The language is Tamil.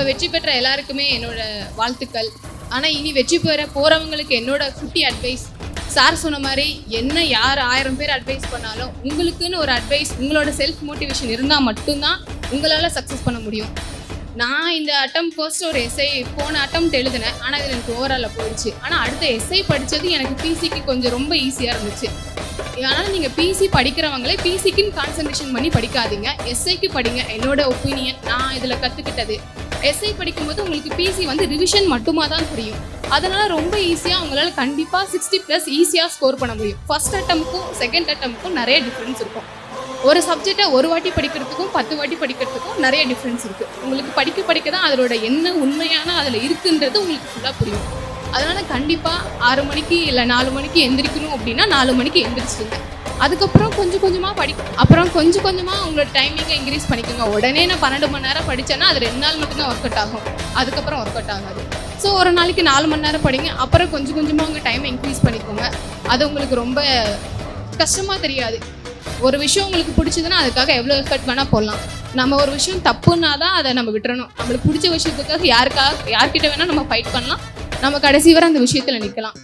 வெற்றி பெற்ற எல்லாருக்குமே என்னோட வாழ்த்துக்கள். ஆனால் இனி வெற்றி பெற போகிறவங்களுக்கு என்னோட குட்டி அட்வைஸ், சார் சொன்ன மாதிரி என்ன யார் 1000 பேர் அட்வைஸ் பண்ணாலும் உங்களுக்குன்னு ஒரு அட்வைஸ், உங்களோட செல்ஃப் மோட்டிவேஷன் இருந்தால் மட்டும்தான் உங்களால் சக்ஸஸ் பண்ண முடியும். நான் இந்த ஃபர்ஸ்ட் ஒரு எஸ்ஐ போன எழுதினேன். ஆனால் இதில் எனக்கு ஓவராலில் போயிடுச்சு. ஆனால் அடுத்த எஸ்ஐ படித்தது எனக்கு பிசிக்கு கொஞ்சம் ரொம்ப ஈஸியாக இருந்துச்சு. அதனால் நீங்கள் பிசி படிக்கிறவங்களே பிசிக்குன்னு கான்சன்ட்ரேஷன் பண்ணி படிக்காதீங்க, எஸ்ஐக்கு படிங்க. என்னோட ஒப்பீனியன், நான் இதில் கற்றுக்கிட்டது. எஸ்ஐ படிக்கும்போது உங்களுக்கு பிசி ரிவிஷன் மட்டுமா தான் புரியும். அதனால் ரொம்ப ஈஸியாக உங்களால் கண்டிப்பாக 60+ ஈஸியாக ஸ்கோர் பண்ண முடியும். ஃபர்ஸ்ட் அட்டம்ப்ட்க்கும் செகண்ட் அட்டம்ப்ட்க்கும் நிறைய டிஃப்ரென்ஸ் இருக்கும். ஒரு சப்ஜெக்டை ஒரு வாட்டி படிக்கிறதுக்கும் 10 வாட்டி படிக்கிறதுக்கும் நிறைய டிஃப்ரென்ஸ் இருக்குது. உங்களுக்கு படிக்க தான் அதோட என்ன உண்மையான அதில் இருக்குன்றது உங்களுக்கு ஃபுல்லாக புரியும். அதனால் கண்டிப்பாக 6 மணிக்கு இல்லை 4 மணிக்கு எந்திரிக்கணும் அப்படின்னா 4 மணிக்கு எந்திரிச்சிடுங்க. அதுக்கப்புறம் கொஞ்சம் கொஞ்சமாக உங்களோட டைமிங்கை இன்க்ரீஸ் பண்ணிக்கோங்க. உடனே நான் 12 மணி நேரம் படித்தேன்னா அது 2 நாள் மட்டும்தான் ஒர்க் அவுட் ஆகும், அதுக்கப்புறம் ஒர்க் அவுட் ஆகாது. ஸோ ஒரு நாளைக்கு 4 மணி நேரம் படிங்க. அப்புறம் கொஞ்சம் கொஞ்சமாக உங்கள் டைமை இன்க்ரீஸ் பண்ணிக்கோங்க. அது உங்களுக்கு ரொம்ப கஷ்டமாக தெரியாது. ஒரு விஷயம் உங்களுக்கு பிடிச்சதுன்னா அதுக்காக எவ்வளோ எஃபர்ட் வேணால் போடலாம். நம்ம ஒரு விஷயம் தப்புன்னா தான் அதை நம்ம விட்டுறணும். நம்மளுக்கு பிடிச்ச விஷயத்துக்காக யார்கிட்ட வேணால் நம்ம ஃபைட் பண்ணலாம். நம்ம கடைசி வரை அந்த விஷயத்தில் நிற்கலாம்.